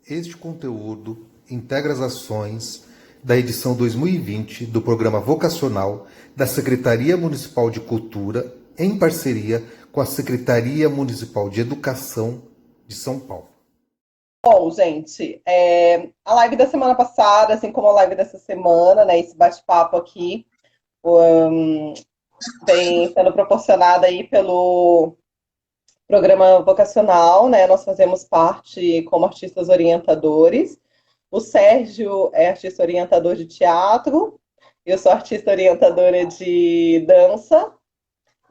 Este conteúdo integra as ações da edição 2020 do Programa Vocacional da Secretaria Municipal de Cultura, em parceria com a Secretaria Municipal de Educação de São Paulo. Bom, gente, a live da semana passada, assim como a live dessa semana, né, esse bate-papo aqui, vem sendo proporcionado aí pelo programa vocacional, né? Nós fazemos parte como artistas orientadores. O Sérgio é artista orientador de teatro, eu sou artista orientadora de dança.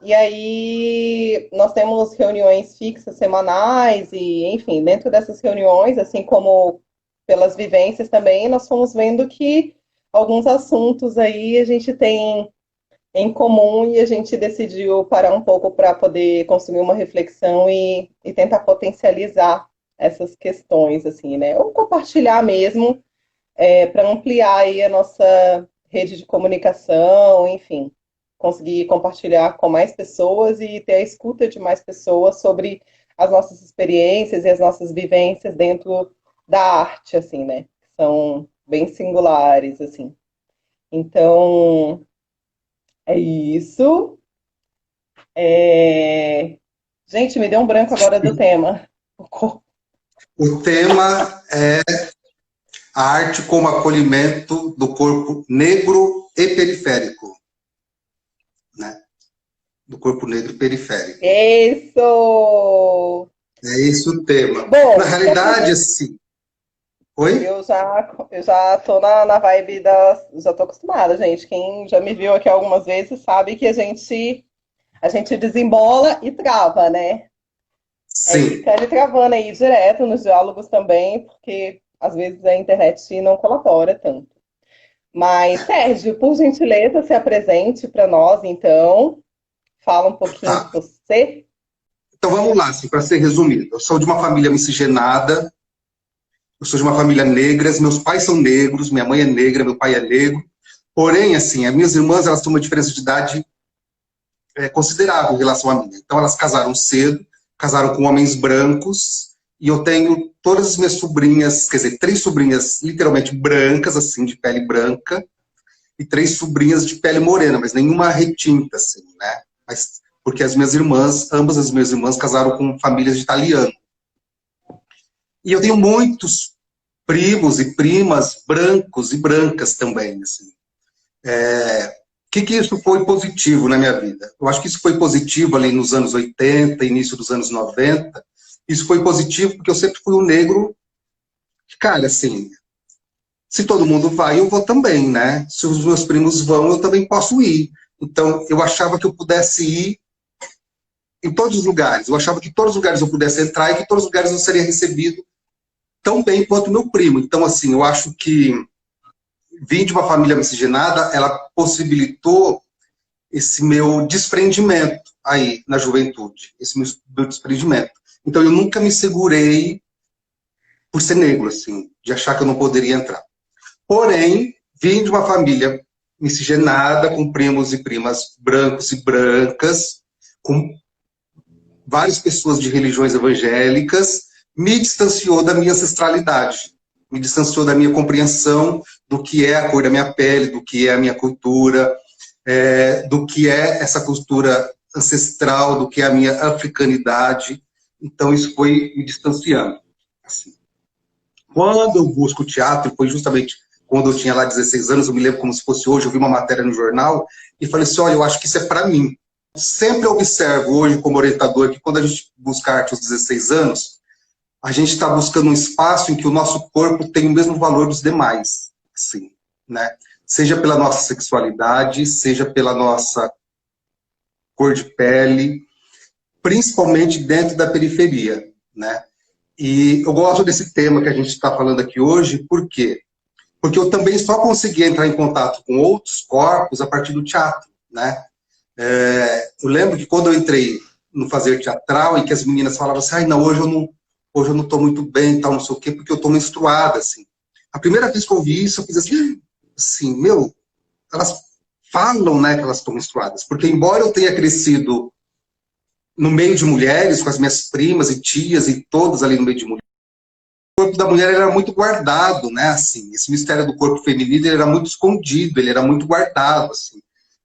E aí nós temos reuniões fixas semanais e, enfim, dentro dessas reuniões, assim como pelas vivências também, nós fomos vendo que alguns assuntos aí a gente tem em comum e a gente decidiu parar um pouco para poder construir uma reflexão e tentar potencializar essas questões, assim, né? Ou compartilhar mesmo, para ampliar aí a nossa rede de comunicação, enfim, conseguir compartilhar com mais pessoas e ter a escuta de mais pessoas sobre as nossas experiências e as nossas vivências dentro da arte, assim, né? São bem singulares, assim. Então, é isso. Gente, me deu um branco agora do tema. O tema é a arte como acolhimento do corpo negro e periférico. Né? Do corpo negro e periférico. Isso! É esse o tema. Bom, na realidade, assim... Oi? Eu já tô na vibe das... Já tô acostumada, gente. Quem já me viu aqui algumas vezes sabe que a gente desembola e trava, né? Sim. Fica ele travando aí direto nos diálogos também, porque às vezes a internet não colabora tanto. Mas, Sérgio, por gentileza, se apresente para nós, então. Fala um pouquinho de você. Então vamos lá, assim, para ser resumido. Eu sou de uma família miscigenada, eu sou de uma família negra, meus pais são negros, minha mãe é negra, meu pai é negro. Porém, assim, as minhas irmãs, elas têm uma diferença de idade considerável em relação a mim. Então elas casaram cedo, casaram com homens brancos, e eu tenho todas as minhas sobrinhas, quer dizer, 3 sobrinhas literalmente brancas, assim, de pele branca, e 3 sobrinhas de pele morena, mas nenhuma retinta, assim, né? Mas, porque as minhas irmãs, ambas as minhas irmãs casaram com famílias de italiano. E eu tenho muitos primos e primas brancos e brancas também, assim. Que isso foi positivo na minha vida? Eu acho que isso foi positivo ali nos anos 80, início dos anos 90. Isso foi positivo porque eu sempre fui um negro, cara, assim, se todo mundo vai, eu vou também, né? Se os meus primos vão, eu também posso ir. Então, eu achava que eu pudesse ir em todos os lugares. Eu achava que em todos os lugares eu pudesse entrar e que em todos os lugares eu seria recebido tão bem quanto meu primo. Então, assim, eu acho que vim de uma família miscigenada, ela possibilitou esse meu desprendimento aí na juventude, esse meu desprendimento. Então, eu nunca me segurei por ser negro, assim, de achar que eu não poderia entrar. Porém, vim de uma família miscigenada, com primos e primas brancos e brancas, com várias pessoas de religiões evangélicas, me distanciou da minha ancestralidade, me distanciou da minha compreensão do que é a cor da minha pele, do que é a minha cultura, do que é essa cultura ancestral, do que é a minha africanidade. Então, isso foi me distanciando. Assim. Quando eu busco teatro, foi justamente quando eu tinha lá 16 anos, eu me lembro como se fosse hoje, eu vi uma matéria no jornal e falei assim, olha, eu acho que isso é para mim. Sempre observo hoje como orientador que quando a gente busca arte aos 16 anos, a gente está buscando um espaço em que o nosso corpo tem o mesmo valor dos demais, assim, né? Seja pela nossa sexualidade, seja pela nossa cor de pele, principalmente dentro da periferia, né? E eu gosto desse tema que a gente está falando aqui hoje, por quê? Porque eu também só consegui entrar em contato com outros corpos a partir do teatro, né? Eu lembro que quando eu entrei no fazer teatral e que as meninas falavam assim, ai, não, hoje eu não estou muito bem, tal, não sei o quê, porque eu estou menstruada, assim. A primeira vez que eu ouvi isso, eu fiz assim, meu, elas falam, né, que elas estão menstruadas, porque embora eu tenha crescido no meio de mulheres, com as minhas primas e tias e todas ali no meio de mulheres, corpo da mulher era muito guardado, né? Assim, esse mistério do corpo feminino ele era muito escondido, ele era muito guardado, assim.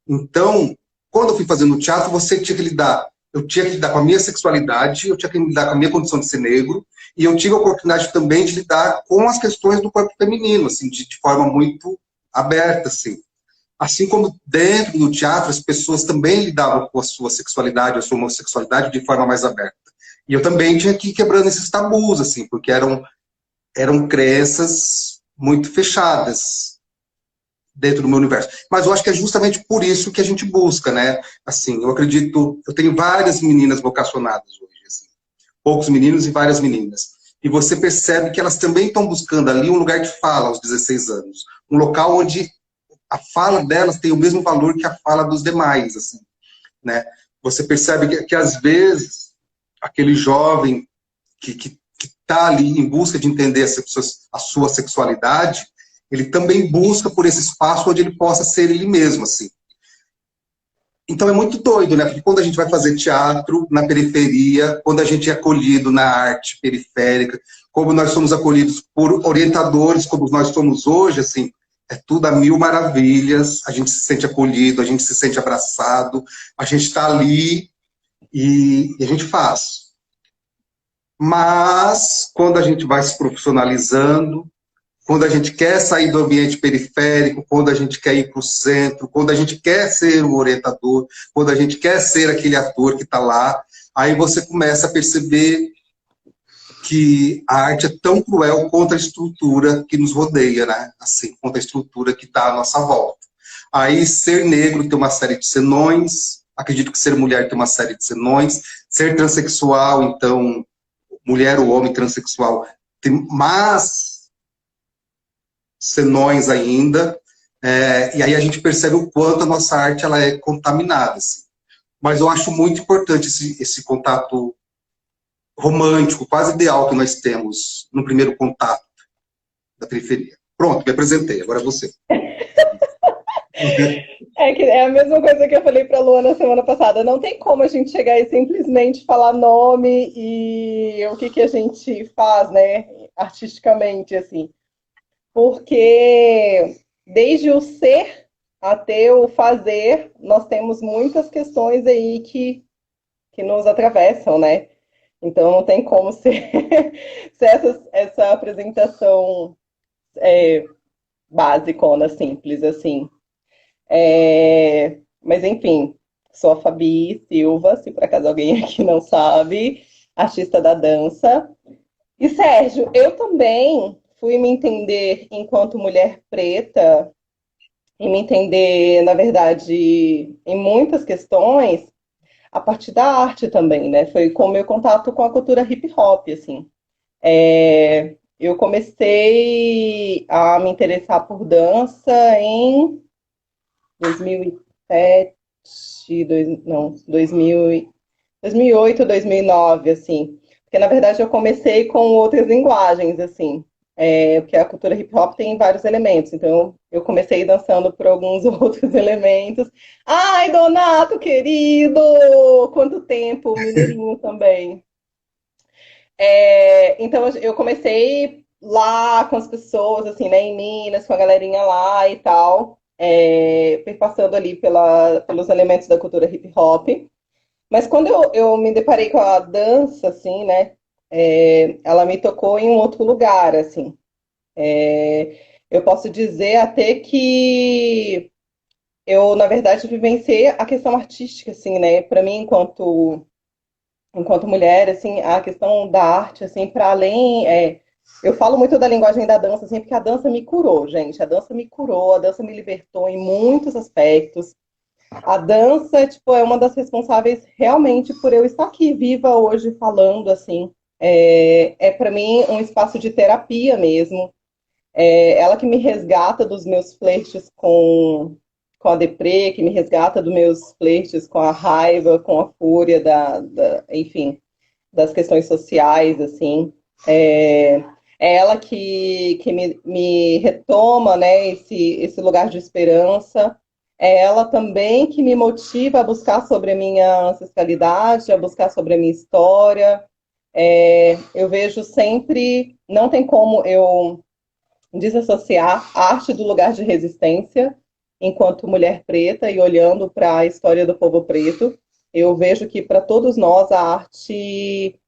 Então, quando eu fui fazendo teatro, você tinha que lidar. Eu tinha que lidar com a minha sexualidade, eu tinha que lidar com a minha condição de ser negro, e eu tive a oportunidade também de lidar com as questões do corpo feminino, assim, de forma muito aberta, assim. Assim como dentro do teatro, as pessoas também lidavam com a sua sexualidade, a sua homossexualidade de forma mais aberta. E eu também tinha que ir quebrando esses tabus, assim, porque eram crenças muito fechadas dentro do meu universo. Mas eu acho que é justamente por isso que a gente busca, né? Assim, eu acredito, eu tenho várias meninas vocacionadas hoje, assim, poucos meninos e várias meninas. E você percebe que elas também estão buscando ali um lugar de fala aos 16 anos. Um local onde a fala delas tem o mesmo valor que a fala dos demais, assim, né? Você percebe que às vezes, aquele jovem que está ali em busca de entender a sua sexualidade, ele também busca por esse espaço onde ele possa ser ele mesmo, assim. Então é muito doido, né? Porque quando a gente vai fazer teatro na periferia, quando a gente é acolhido na arte periférica, como nós somos acolhidos por orientadores, como nós somos hoje, assim, é tudo a mil maravilhas, a gente se sente acolhido, a gente se sente abraçado, a gente está ali e a gente faz. Mas, quando a gente vai se profissionalizando, quando a gente quer sair do ambiente periférico, quando a gente quer ir para o centro, quando a gente quer ser o orientador, quando a gente quer ser aquele ator que está lá, aí você começa a perceber que a arte é tão cruel contra a estrutura que nos rodeia, né? Assim, contra a estrutura que está à nossa volta. Aí, ser negro tem uma série de senões, acredito que ser mulher tem uma série de senões, ser transexual, então, mulher ou homem transexual, tem mais senões ainda, e aí a gente percebe o quanto a nossa arte ela é contaminada. Assim. Mas eu acho muito importante esse contato romântico, quase ideal que nós temos no primeiro contato da periferia. Pronto, me apresentei, agora é você. É a mesma coisa que eu falei para a Luana semana passada. Não tem como a gente chegar e simplesmente falar nome e o que a gente faz, né, artisticamente, assim. Porque desde o ser até o fazer, nós temos muitas questões aí que nos atravessam, né? Então não tem como ser, ser essa apresentação basicona, simples, assim. Mas enfim, sou a Fabi Silva, se por acaso alguém aqui não sabe, artista da dança. E Sérgio, eu também fui me entender enquanto mulher preta e me entender, na verdade, em muitas questões a partir da arte também, né? Foi com o meu contato com a cultura hip hop, assim. Eu comecei a me interessar por dança em 2007, 2008, 2009, assim. Porque, na verdade, eu comecei com outras linguagens, assim. Porque a cultura hip hop tem vários elementos. Então, eu comecei dançando por alguns outros elementos. Ai, Donato, querido! Quanto tempo! Mineirinho também. Então, eu comecei lá com as pessoas, assim, né, em Minas, com a galerinha lá e tal. Fui passando ali pelos elementos da cultura hip hop. Mas quando eu me deparei com a dança, assim, né, ela me tocou em um outro lugar, assim. Eu posso dizer até que eu, na verdade, vivenciei a questão artística, assim, né, para mim, enquanto mulher, assim, a questão da arte, assim, para além, eu falo muito da linguagem da dança, assim, porque a dança me curou, gente, a dança me curou, a dança me libertou em muitos aspectos. A dança, tipo, é uma das responsáveis realmente por eu estar aqui viva hoje falando, assim. Para mim um espaço de terapia mesmo. Ela que me resgata dos meus flertes com a deprê, que me resgata dos meus flertes com a raiva, com a fúria, enfim, das questões sociais, assim. É ela que me retoma, né, esse lugar de esperança. É ela também que me motiva a buscar sobre a minha ancestralidade, a buscar sobre a minha história, Eu vejo sempre, não tem como eu desassociar a arte do lugar de resistência enquanto mulher preta e olhando para a história do povo preto. Eu vejo que para todos nós a arte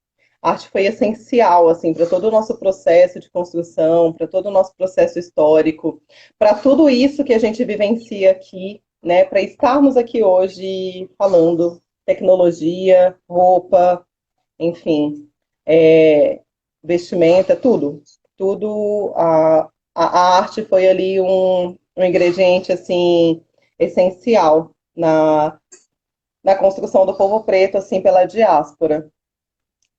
foi essencial, assim, para todo o nosso processo de construção, para todo o nosso processo histórico, para tudo isso que a gente vivencia aqui, né, para estarmos aqui hoje falando tecnologia, roupa, enfim, vestimenta, tudo. Tudo, a arte foi ali um ingrediente, assim, essencial na construção do povo preto, assim, pela diáspora.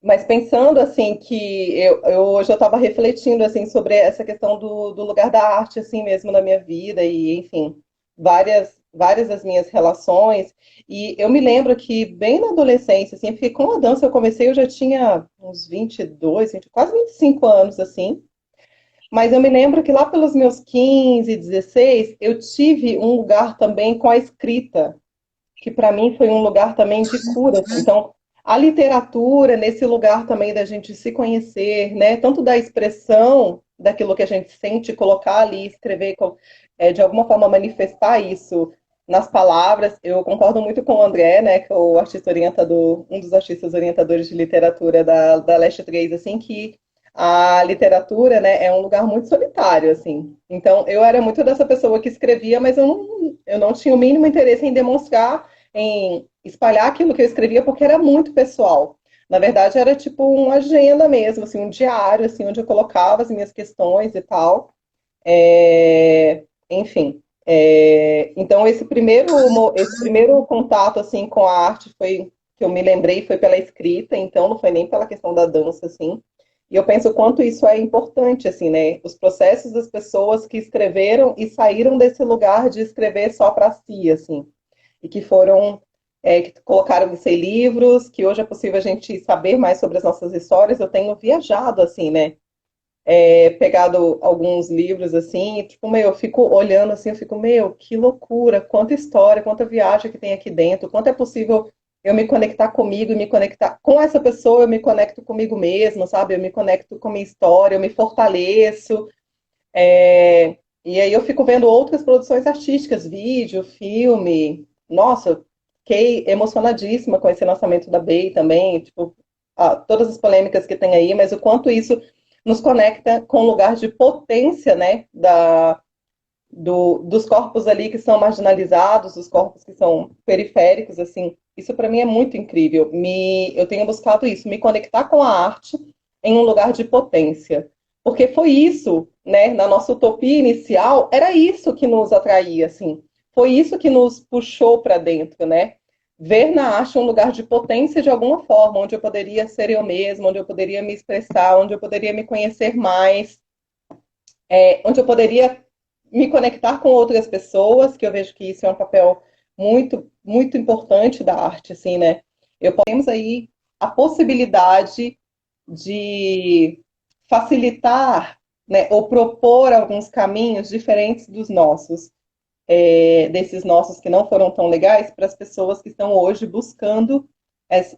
Mas pensando assim que hoje eu estava refletindo assim sobre essa questão do lugar da arte assim mesmo na minha vida e enfim várias das minhas relações e eu me lembro que bem na adolescência assim porque com a dança eu comecei eu já tinha uns 22 20, quase 25 anos assim, mas eu me lembro que lá pelos meus 15 16 eu tive um lugar também com a escrita que para mim foi um lugar também de cura. Então, a literatura, nesse lugar também da gente se conhecer, né? Tanto da expressão daquilo que a gente sente, colocar ali, escrever, de alguma forma manifestar isso nas palavras. Eu concordo muito com o André, né? Que é o artista orientador, um dos artistas orientadores de literatura da Leste 3, assim, que a literatura, né, é um lugar muito solitário, assim. Então, eu era muito dessa pessoa que escrevia, mas eu não tinha o mínimo interesse em demonstrar, em espalhar aquilo que eu escrevia, porque era muito pessoal. Na verdade, era tipo uma agenda mesmo, assim, um diário, assim, onde eu colocava as minhas questões e tal. Enfim. Então, esse primeiro contato, assim, com a arte foi, que eu me lembrei, foi pela escrita, então não foi nem pela questão da dança, assim. E eu penso o quanto isso é importante, assim, né? Os processos das pessoas que escreveram e saíram desse lugar de escrever só para si, assim, e que foram, que colocaram isso em livros, que hoje é possível a gente saber mais sobre as nossas histórias. Eu tenho viajado, assim, né? Pegado alguns livros, assim, e, tipo, meu, eu fico olhando assim, eu fico, meu, que loucura, quanta história, quanta viagem que tem aqui dentro, quanto é possível eu me conectar comigo e me conectar com essa pessoa, eu me conecto comigo mesma, sabe? Eu me conecto com a minha história, eu me fortaleço. E aí eu fico vendo outras produções artísticas, vídeo, filme. Nossa, eu fiquei emocionadíssima com esse lançamento da Bey também, tipo, todas as polêmicas que tem aí, mas o quanto isso nos conecta com o lugar de potência, né, dos corpos ali que são marginalizados, dos corpos que são periféricos, assim. Isso para mim é muito incrível. Eu tenho buscado isso, me conectar com a arte em um lugar de potência. Porque foi isso, né, na nossa utopia inicial, era isso que nos atraía, assim. Foi isso que nos puxou para dentro, né? Ver na arte um lugar de potência de alguma forma, onde eu poderia ser eu mesma, onde eu poderia me expressar, onde eu poderia me conhecer mais, onde eu poderia me conectar com outras pessoas, que eu vejo que isso é um papel muito, muito importante da arte, assim, né? Temos aí a possibilidade de facilitar, né, ou propor alguns caminhos diferentes dos nossos, desses nossos que não foram tão legais, para as pessoas que estão hoje buscando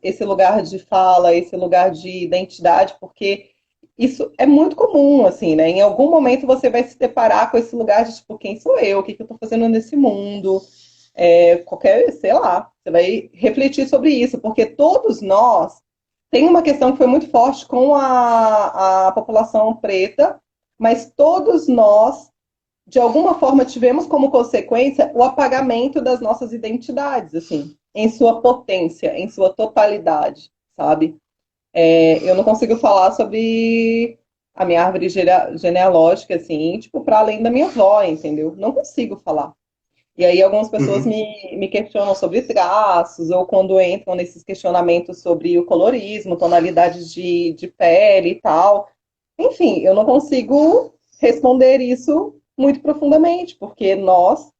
esse lugar de fala, esse lugar de identidade, porque isso é muito comum, assim, né? Em algum momento você vai se deparar com esse lugar de, tipo, quem sou eu? O que eu estou fazendo nesse mundo? Sei lá, você vai refletir sobre isso, porque todos nós tem uma questão que foi muito forte com a população preta, mas todos nós, de alguma forma, tivemos como consequência o apagamento das nossas identidades, assim, em sua potência, em sua totalidade, sabe? Eu não consigo falar sobre a minha árvore genealógica, assim, tipo, para além da minha avó, entendeu? Não consigo falar. E aí algumas pessoas Uhum. me questionam sobre traços, ou quando entram nesses questionamentos sobre o colorismo, tonalidades de pele e tal. Enfim, eu não consigo responder isso muito profundamente, porque nós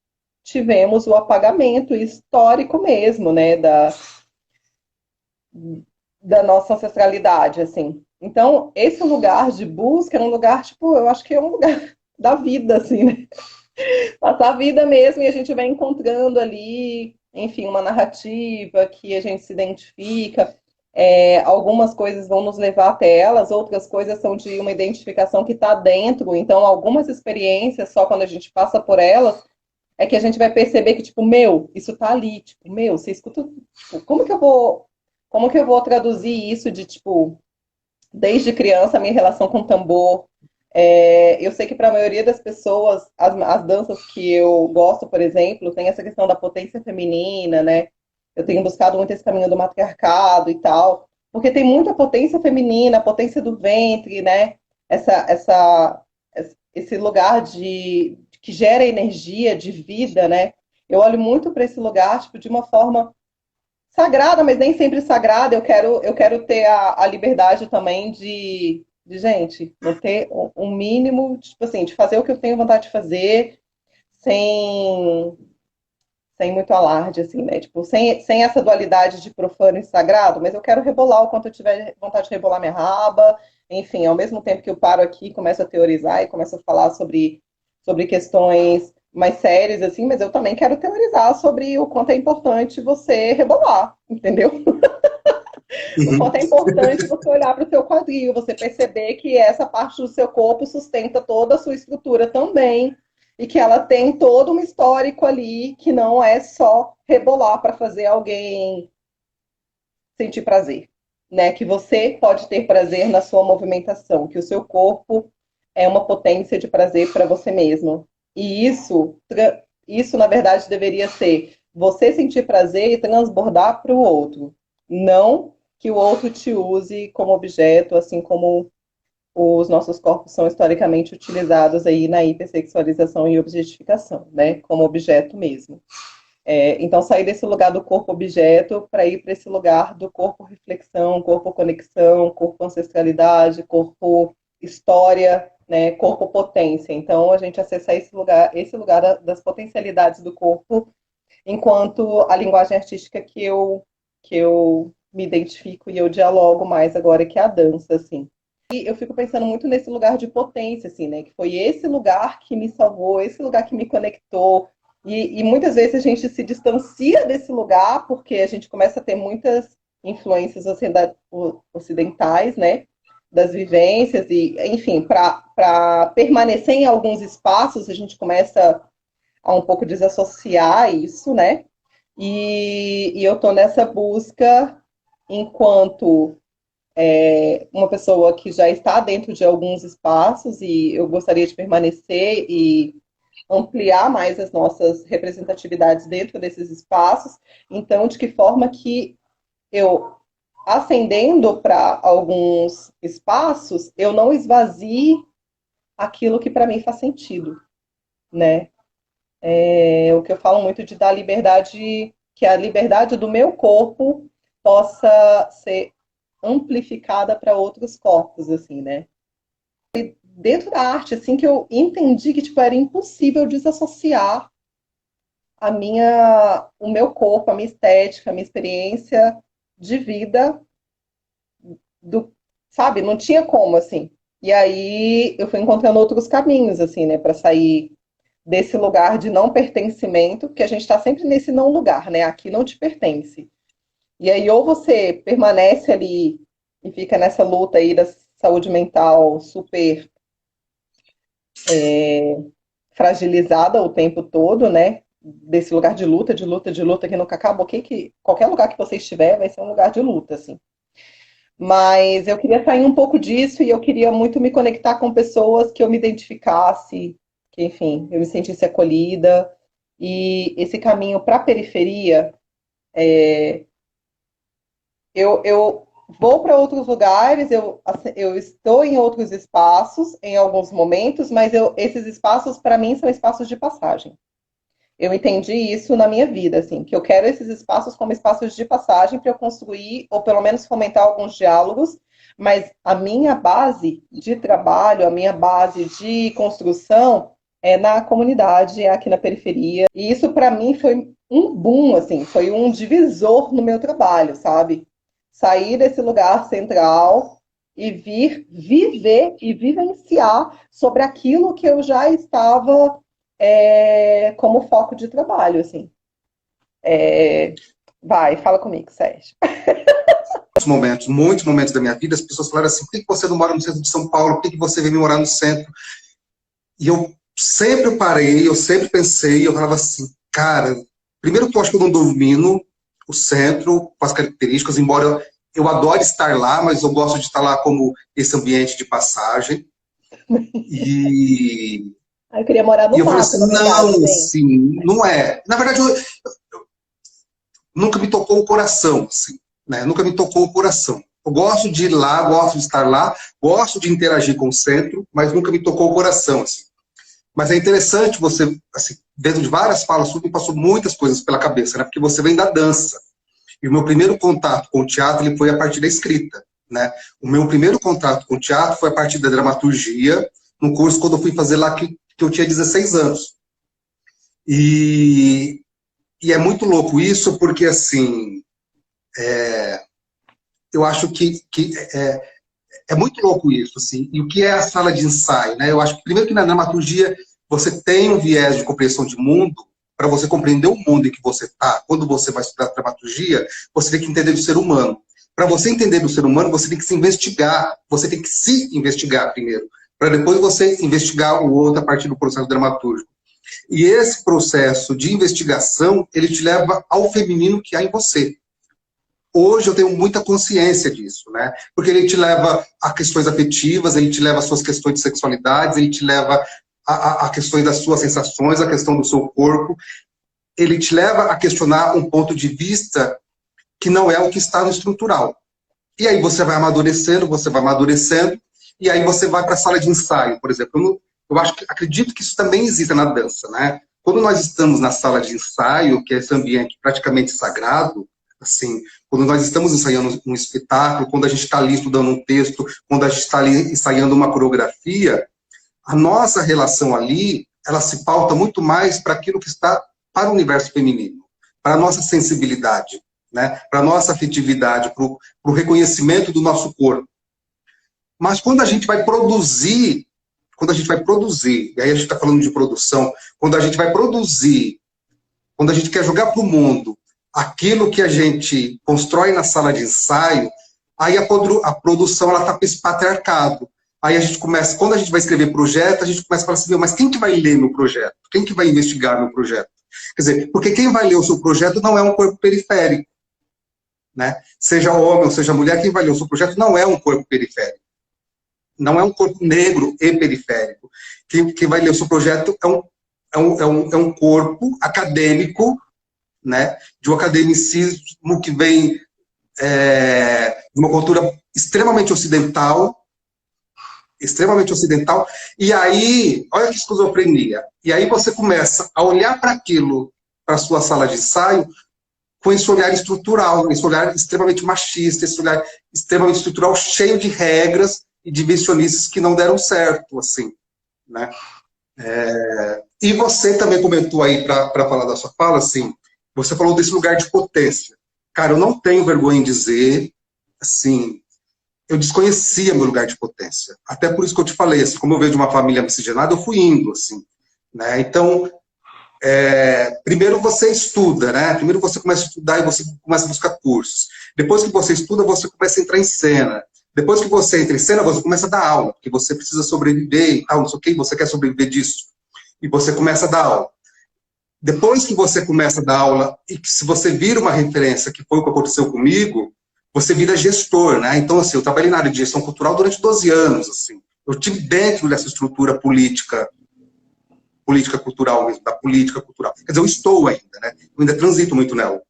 tivemos o apagamento histórico mesmo, né, da nossa ancestralidade, assim. Então, esse lugar de busca é um lugar, tipo, eu acho que é um lugar da vida, assim, né? Passar a vida mesmo e a gente vai encontrando ali, enfim, uma narrativa que a gente se identifica. Algumas coisas vão nos levar até elas, outras coisas são de uma identificação que está dentro. Então, algumas experiências, só quando a gente passa por elas, é que a gente vai perceber que, tipo, meu, isso tá ali, tipo, meu, você escuta, tipo, como que eu vou traduzir isso de, tipo, desde criança, a minha relação com tambor. Eu sei que para a maioria das pessoas, as danças que eu gosto, por exemplo, tem essa questão da potência feminina, né? Eu tenho buscado muito esse caminho do matriarcado e tal, porque tem muita potência feminina, a potência do ventre, né? Esse lugar que gera energia, de vida, né? Eu olho muito para esse lugar, tipo, de uma forma sagrada, mas nem sempre sagrada. Eu quero ter a liberdade também de gente, não ter um mínimo, tipo assim, de fazer o que eu tenho vontade de fazer, sem, sem muito alarde, assim, né? Tipo, sem essa dualidade de profano e sagrado, mas eu quero rebolar o quanto eu tiver vontade de rebolar minha raba. Enfim, ao mesmo tempo que eu paro aqui e começo a teorizar e começo a falar sobre questões mais sérias, assim, mas eu também quero teorizar sobre o quanto é importante você rebolar, entendeu? O quanto é Uhum. importante você olhar para o seu quadril, você perceber que essa parte do seu corpo sustenta toda a sua estrutura também, e que ela tem todo um histórico ali, que não é só rebolar para fazer alguém sentir prazer, né? Que você pode ter prazer na sua movimentação, que o seu corpo é uma potência de prazer para você mesmo. E isso, na verdade, deveria ser você sentir prazer e transbordar para o outro, não que o outro te use como objeto, assim como os nossos corpos são historicamente utilizados aí na hipersexualização e objetificação, né? Como objeto mesmo. Então, sair desse lugar do corpo objeto para ir para esse lugar do corpo reflexão, corpo conexão, corpo ancestralidade, corpo história, né, corpo potência. Então, a gente acessar esse lugar das potencialidades do corpo, enquanto a linguagem artística que eu me identifico e eu dialogo mais agora, que é a dança, assim. E eu fico pensando muito nesse lugar de potência, assim, né? Que foi esse lugar que me salvou, esse lugar que me conectou. E muitas vezes a gente se distancia desse lugar porque a gente começa a ter muitas influências ocidentais, né? Das vivências e, enfim, para permanecer em alguns espaços, a gente começa a um pouco desassociar isso, né? E eu tô nessa busca enquanto uma pessoa que já está dentro de alguns espaços e eu gostaria de permanecer e ampliar mais as nossas representatividades dentro desses espaços. Então, de que forma que eu, ascendendo para alguns espaços, eu não esvazie aquilo que para mim faz sentido, né? O que eu falo muito de dar liberdade, que a liberdade do meu corpo possa ser amplificada para outros corpos, assim, né? Dentro da arte, assim, que eu entendi que, tipo, era impossível desassociar o meu corpo, a minha estética, a minha experiência de vida do, sabe? Não tinha como, assim. E aí eu fui encontrando outros caminhos, assim, né, para sair desse lugar de não pertencimento, porque a gente está sempre nesse não lugar, né? Aqui não te pertence. E aí, ou você permanece ali e fica nessa luta aí da saúde mental super fragilizada o tempo todo, né? Desse lugar de luta, de luta, de luta que nunca acaba. Qualquer lugar que você estiver vai ser um lugar de luta, assim. Mas eu queria sair um pouco disso e eu queria muito me conectar com pessoas que eu me identificasse, que, enfim, eu me sentisse acolhida. E esse caminho para a periferia, eu vou para outros lugares, eu estou em outros espaços em alguns momentos, mas esses espaços, para mim, são espaços de passagem. Eu entendi isso na minha vida, assim, que eu quero esses espaços como espaços de passagem para eu construir, ou pelo menos fomentar alguns diálogos, mas a minha base de trabalho, a minha base de construção é na comunidade, é aqui na periferia. E isso, para mim, foi um boom, assim, foi um divisor no meu trabalho, sabe? Sair desse lugar central e vir viver e vivenciar sobre aquilo que eu já estava como foco de trabalho, assim. Vai, fala comigo, Sérgio. muitos momentos da minha vida, as pessoas falaram assim, por que você não mora no centro de São Paulo? Por que você vem morar no centro? E eu sempre parei, eu sempre pensei, eu falava assim, cara, primeiro que eu acho que eu não domino o centro, com as características, embora eu adore estar lá, mas eu gosto de estar lá como esse ambiente de passagem. E eu queria morar no eu falei mato, assim, na verdade, não, gente. assim, não é. Na verdade, nunca me tocou o coração, assim, né? Nunca me tocou o coração. Eu gosto de ir lá, gosto de estar lá, gosto de interagir com o centro, mas nunca me tocou o coração, assim. Mas é interessante você, assim, dentro de várias falas, me passou muitas coisas pela cabeça, né? Porque você vem da dança. E o meu primeiro contato com o teatro ele foi a partir da escrita, né? O meu primeiro contato com o teatro foi a partir da dramaturgia, no curso quando eu fui fazer lá que eu tinha 16 anos. E é muito louco isso, porque, assim, eu acho que é muito louco isso, assim. E o que é a sala de ensaio, né? Eu acho que, primeiro, que na dramaturgia você tem um viés de compreensão de mundo, para você compreender o mundo em que você está. Quando você vai estudar dramaturgia, você tem que entender do ser humano. Para você entender do ser humano, você tem que se investigar. Você tem que se investigar primeiro, para depois você investigar o outro a partir do processo dramatúrgico. E esse processo de investigação, ele te leva ao feminino que há em você. Hoje eu tenho muita consciência disso, né? Porque ele te leva a questões afetivas, ele te leva às suas questões de sexualidade, ele te leva a questões das suas sensações, a questão do seu corpo. Ele te leva a questionar um ponto de vista que não é o que está no estrutural. E aí você vai amadurecendo, e aí você vai para a sala de ensaio, por exemplo. Eu acredito que isso também exista na dança, né? Quando nós estamos na sala de ensaio, que é esse ambiente praticamente sagrado, assim, quando nós estamos ensaiando um espetáculo, quando a gente está ali estudando um texto, quando a gente está ali ensaiando uma coreografia, a nossa relação ali, ela se pauta muito mais para aquilo que está para o universo feminino, para a nossa sensibilidade, né? Para a nossa afetividade, para o reconhecimento do nosso corpo. Mas quando a gente vai produzir, e aí a gente está falando de produção, quando a gente vai produzir, quando a gente quer jogar para o mundo aquilo que a gente constrói na sala de ensaio, aí a produção está para esse patriarcado. Aí a gente começa, quando a gente vai escrever projeto, a gente começa a falar assim, mas quem que vai ler meu projeto? Quem que vai investigar meu projeto? Quer dizer, porque quem vai ler o seu projeto não é um corpo periférico, né? Seja homem ou seja mulher, quem vai ler o seu projeto não é um corpo periférico. Não é um corpo negro e periférico. Quem vai ler o seu projeto é um corpo acadêmico, né? De um academicismo que vem de uma cultura extremamente ocidental, e aí, olha que esquizofrenia, e aí você começa a olhar para aquilo, para a sua sala de ensaio, com esse olhar estrutural, esse olhar extremamente machista, esse olhar extremamente estrutural, cheio de regras e de visionistas que não deram certo, assim, né? E você também comentou aí, para falar da sua fala, assim, você falou desse lugar de potência. Cara, eu não tenho vergonha em dizer, assim, eu desconhecia meu lugar de potência. Até por isso que eu te falei, assim, como eu vejo de uma família miscigenada, eu fui indo, assim, né? Então, primeiro você estuda, né? Primeiro você começa a estudar e você começa a buscar cursos. Depois que você estuda, você começa a entrar em cena. Depois que você entra em cena, você começa a dar aula, porque você precisa sobreviver e tal, não sei o que, você quer sobreviver disso. E você começa a dar aula. Depois que você começa a dar aula, e que se você vira uma referência, que foi o que aconteceu comigo, você vira gestor, né? Então, assim, eu trabalhei na área de gestão cultural durante 12 anos, assim. Eu estive dentro dessa estrutura política cultural mesmo, da política cultural. Quer dizer, eu estou ainda, né? Eu ainda transito muito nela.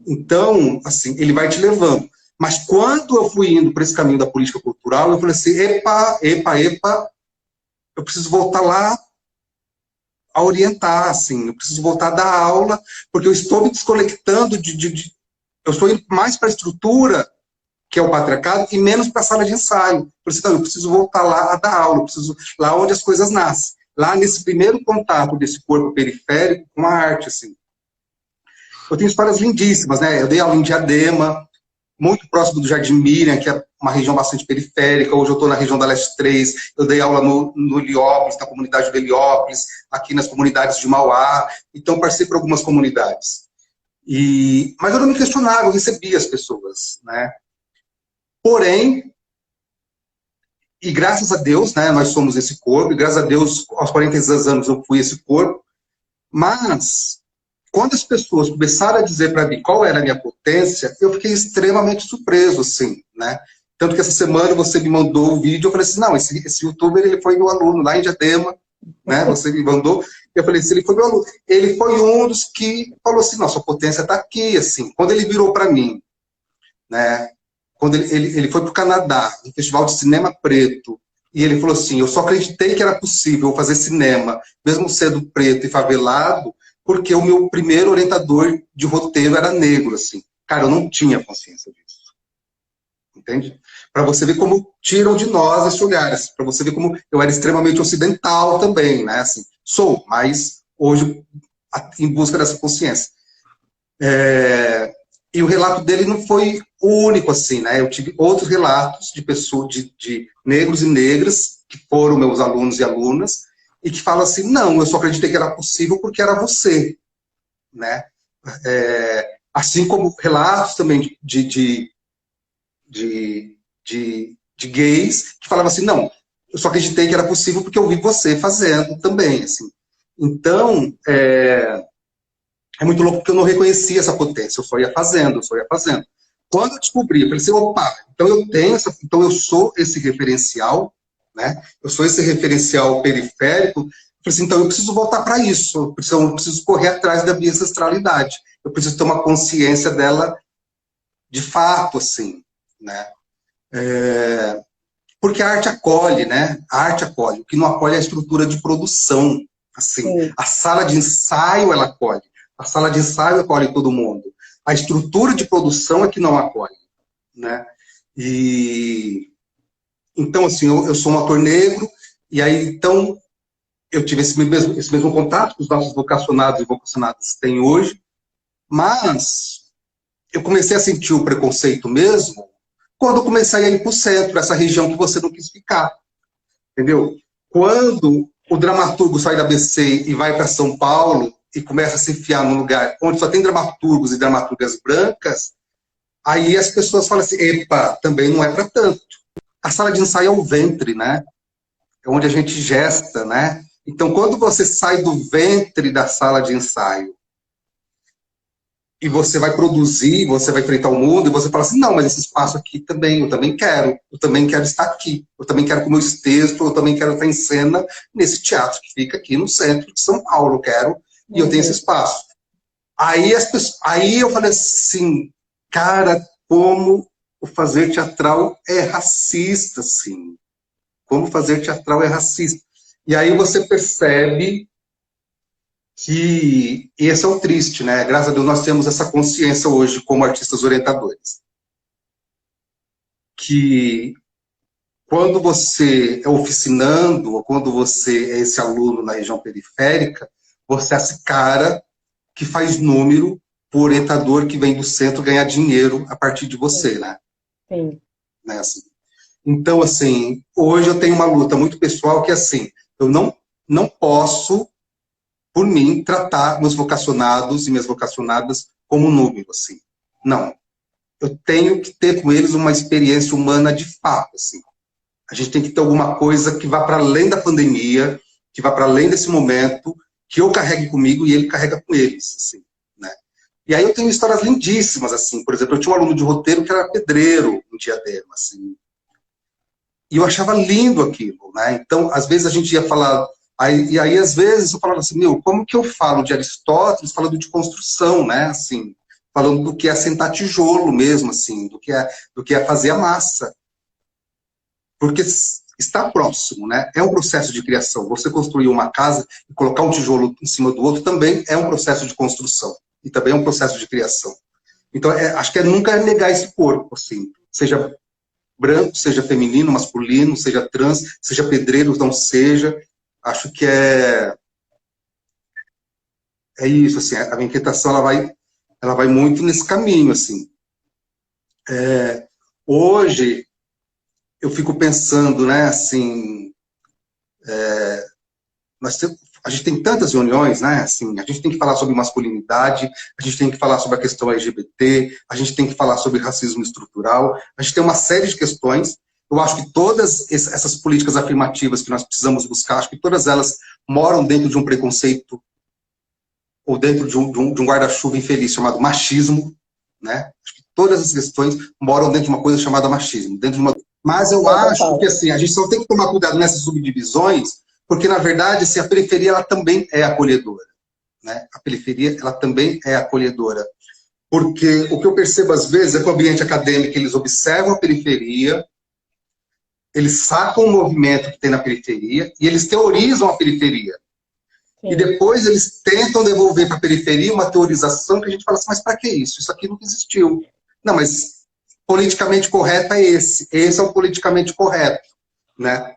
Então, assim, ele vai te levando. Mas quando eu fui indo para esse caminho da política cultural, eu falei assim, epa, eu preciso voltar lá a orientar, assim, eu preciso voltar a dar aula, porque eu estou me desconectando eu estou indo mais para a estrutura, que é o patriarcado, e menos para a sala de ensaio. Por isso, eu preciso voltar lá a dar aula, eu preciso lá onde as coisas nascem. Lá nesse primeiro contato desse corpo periférico com a arte, assim. Eu tenho histórias lindíssimas, né? Eu dei aula em Diadema, muito próximo do Jardim Miriam, que é uma região bastante periférica. Hoje eu estou na região da Leste 3. Eu dei aula no Heliópolis, na comunidade do Heliópolis, aqui nas comunidades de Mauá. Então, participei por algumas comunidades. Mas eu não me questionava, eu recebia as pessoas, né? Porém, e graças a Deus, né, nós somos esse corpo, e graças a Deus, aos 42 anos eu fui esse corpo, mas quando as pessoas começaram a dizer para mim qual era a minha potência, eu fiquei extremamente surpreso, assim, né? Tanto que essa semana você me mandou o vídeo, eu falei assim, não, esse youtuber, ele foi meu aluno lá em Diadema, né? Você me mandou, eu falei assim, ele foi meu aluno. Ele foi um dos que falou assim, nossa, a potência está aqui, assim. Quando ele virou para mim, né? Quando ele foi para o Canadá, no Festival de Cinema Preto, e ele falou assim, eu só acreditei que era possível fazer cinema, mesmo sendo preto e favelado, porque o meu primeiro orientador de roteiro era negro, assim. Cara, eu não tinha consciência disso. Entende? Para você ver como tiram de nós esse olhar, assim, para você ver como eu era extremamente ocidental também, né? Assim, sou, mas hoje em busca dessa consciência. E o relato dele não foi o único, assim, né? Eu tive outros relatos de pessoas, de negros e negras, que foram meus alunos e alunas, e que falam assim, não, eu só acreditei que era possível porque era você, né? Assim como relatos também de gays, que falavam assim, não, eu só acreditei que era possível porque eu vi você fazendo também, assim. Então, é muito louco porque eu não reconhecia essa potência, eu só ia fazendo, eu só ia fazendo. Quando eu descobri, eu falei assim, opa, então eu tenho essa, então eu sou esse referencial, né? Eu sou esse referencial periférico. Eu falei assim, então eu preciso voltar para isso, eu preciso correr atrás da minha ancestralidade, eu preciso ter uma consciência dela de fato, assim, né? Porque a arte acolhe, né? A arte acolhe. O que não acolhe é a estrutura de produção, assim. Sim. A sala de ensaio, ela acolhe. A sala de ensaio acolhe todo mundo. A estrutura de produção é que não acolhe, né? E então, assim, eu sou um ator negro, e aí, então, eu tive esse mesmo contato que os nossos vocacionados e vocacionadas têm hoje, mas eu comecei a sentir o preconceito mesmo quando eu comecei a ir para o centro, essa região que você não quis ficar, entendeu? Quando o dramaturgo sai da ABC e vai para São Paulo e começa a se enfiar num lugar onde só tem dramaturgos e dramaturgas brancas, aí as pessoas falam assim, epa, também não é para tanto. A sala de ensaio é o ventre, né? É onde a gente gesta, né? Então, quando você sai do ventre da sala de ensaio e você vai produzir, você vai enfrentar o mundo, e você fala assim, não, mas esse espaço aqui também, eu também quero estar aqui, eu também quero comer esse texto, eu também quero estar em cena nesse teatro que fica aqui no centro de São Paulo, eu quero, e eu tenho esse espaço. Aí eu falei assim, cara, como o fazer teatral é racista, assim. Como fazer teatral é racista. E aí você percebe que esse é o triste, né? Graças a Deus nós temos essa consciência hoje como artistas orientadores. Que quando você é oficinando, ou quando você é esse aluno na região periférica, você é esse cara que faz número por orientador que vem do centro ganhar dinheiro a partir de você, né? Sim. Né, assim. Então, assim, hoje eu tenho uma luta muito pessoal que, assim, eu não posso, por mim, tratar meus vocacionados e minhas vocacionadas como número, assim. Não. Eu tenho que ter com eles uma experiência humana de fato, assim. A gente tem que ter alguma coisa que vá para além da pandemia, que vá para além desse momento, que eu carregue comigo e ele carrega com eles, assim, né? E aí eu tenho histórias lindíssimas, assim. Por exemplo, eu tinha um aluno de roteiro que era pedreiro um Diadema, assim. E eu achava lindo aquilo, né? Então, às vezes a gente ia falar... E aí, às vezes, eu falava assim, meu, como que eu falo de Aristóteles falando de construção, né? Assim, falando do que é sentar tijolo mesmo, assim, do que é fazer a massa. Porque está próximo, né? É um processo de criação. Você construir uma casa e colocar um tijolo em cima do outro também é um processo de construção. E também é um processo de criação. Então, acho que nunca negar esse corpo, assim. Seja branco, seja feminino, masculino, seja trans, seja pedreiro, não seja. Acho que é isso, assim, a minha inquietação ela vai muito nesse caminho, assim. Hoje, eu fico pensando, né, assim, a gente tem tantas reuniões, né? Assim, a gente tem que falar sobre masculinidade, a gente tem que falar sobre a questão LGBT, a gente tem que falar sobre racismo estrutural, a gente tem uma série de questões. Eu acho que todas essas políticas afirmativas que nós precisamos buscar, acho que todas elas moram dentro de um preconceito ou dentro de um guarda-chuva infeliz chamado machismo, né? Acho que todas as questões moram dentro de uma coisa chamada machismo, dentro de uma... Mas eu acho que, assim, a gente só tem que tomar cuidado nessas subdivisões, porque, na verdade, assim, a periferia, ela também é acolhedora, né? A periferia, ela também é acolhedora. Porque o que eu percebo, às vezes, é que o ambiente acadêmico, eles observam a periferia, eles sacam o movimento que tem na periferia, e eles teorizam a periferia. Sim. E depois eles tentam devolver para a periferia uma teorização que a gente fala assim, mas para que isso? Isso aqui nunca existiu. Não, mas politicamente correto é esse. Esse é o politicamente correto, né?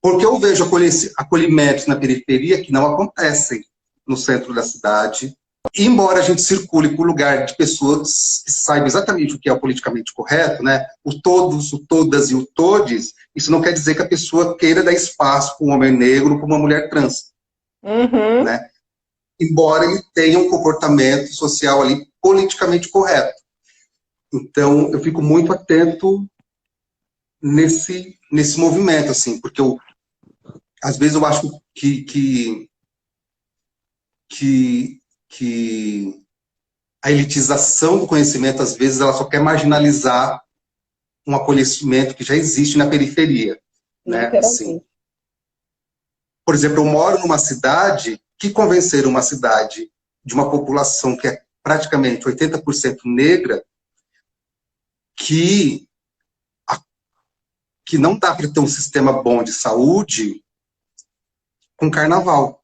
Porque eu vejo acolhimentos na periferia que não acontecem no centro da cidade. E, embora a gente circule por lugar de pessoas que saibam exatamente o que é o politicamente correto, né? O todos, o todas e o todes, isso não quer dizer que a pessoa queira dar espaço para um homem negro, para uma mulher trans. Uhum. Né? Embora ele tenha um comportamento social ali politicamente correto. Então, eu fico muito atento nesse movimento, assim, porque às vezes eu acho que a elitização do conhecimento, às vezes, ela só quer marginalizar um acolhimento que já existe na periferia. Né? Assim, por exemplo, eu moro numa cidade que convencer uma cidade de uma população que é praticamente 80% negra, que não dá para ter um sistema bom de saúde com carnaval.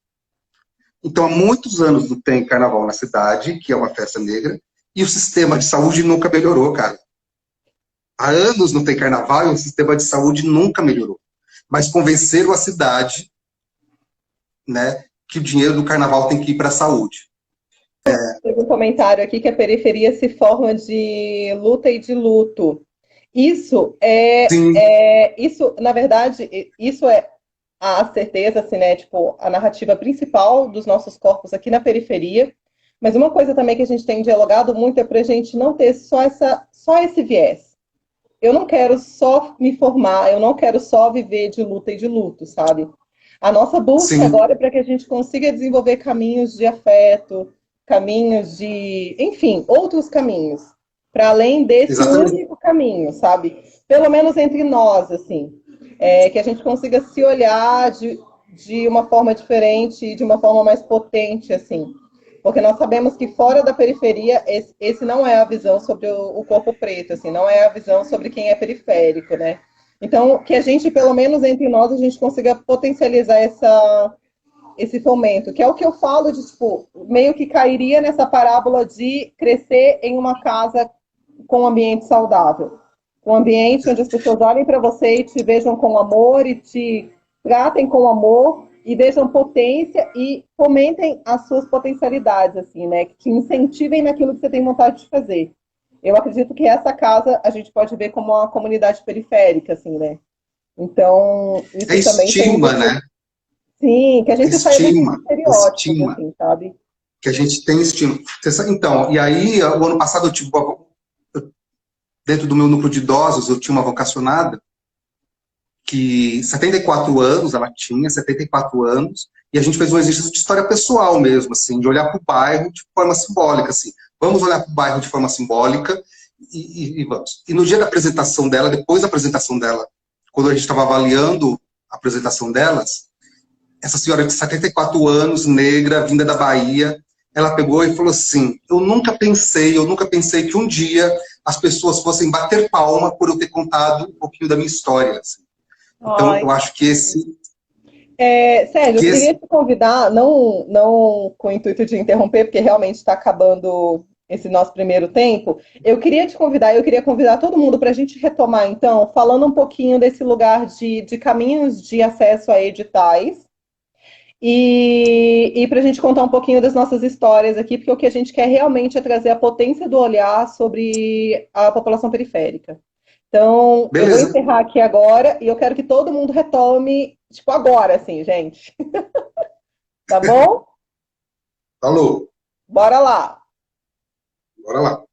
Então, há muitos anos não tem carnaval na cidade, que é uma festa negra, e o sistema de saúde nunca melhorou, cara. Há anos não tem carnaval e o sistema de saúde nunca melhorou. Mas convenceram a cidade, né, que o dinheiro do carnaval tem que ir para a saúde. Tem um comentário aqui que a periferia se forma de luta e de luto. Isso isso, na verdade, isso é a certeza, assim, né, tipo, a narrativa principal dos nossos corpos aqui na periferia. Mas uma coisa também que a gente tem dialogado muito é para a gente não ter só esse viés. Eu não quero só me formar, eu não quero só viver de luta e de luto, sabe? A nossa busca Sim. agora é para que a gente consiga desenvolver caminhos de afeto, caminhos de, enfim, outros caminhos, para além desse Exatamente. Único caminho, sabe? Pelo menos entre nós, assim, que a gente consiga se olhar de uma forma diferente, de uma forma mais potente, assim. Porque nós sabemos que fora da periferia, esse não é a visão sobre o corpo preto, assim, não é a visão sobre quem é periférico, né? Então, que a gente, pelo menos entre nós, a gente consiga potencializar esse fomento, que é o que eu falo de, tipo, meio que cairia nessa parábola de crescer em uma casa com um ambiente saudável. Um ambiente onde as pessoas olhem para você e te vejam com amor e te tratem com amor e vejam potência e fomentem as suas potencialidades, assim, né? Que te incentivem naquilo que você tem vontade de fazer. Eu acredito que essa casa a gente pode ver como uma comunidade periférica, assim, né? Então, isso também estima, né? Sim, que a gente sai desses estereótipos, assim, sabe? Que a gente tem estima. Então, e aí, o ano passado eu tive, dentro do meu núcleo de idosos, eu tinha uma vocacionada que 74 anos ela tinha, 74 anos, e a gente fez um exercício de história pessoal mesmo, assim, de olhar para o bairro de forma simbólica, assim. Vamos olhar para o bairro de forma simbólica e vamos. E no dia da apresentação dela, depois da apresentação dela, quando a gente estava avaliando a apresentação delas, essa senhora de 74 anos, negra, vinda da Bahia, ela pegou e falou assim, eu nunca pensei que um dia as pessoas fossem bater palma por eu ter contado um pouquinho da minha história, assim. Então, eu acho que esse... Sérgio, eu queria te convidar, não com o intuito de interromper, porque realmente está acabando esse nosso primeiro tempo. Eu queria te convidar, eu queria convidar todo mundo para a gente retomar, então, falando um pouquinho desse lugar de caminhos de acesso a editais e para a gente contar um pouquinho das nossas histórias aqui, porque o que a gente quer realmente é trazer a potência do olhar sobre a população periférica. Então, Beleza. Eu vou encerrar aqui agora e eu quero que todo mundo retome, tipo, agora, assim, gente. Tá bom? Falou. Bora lá. Bora lá.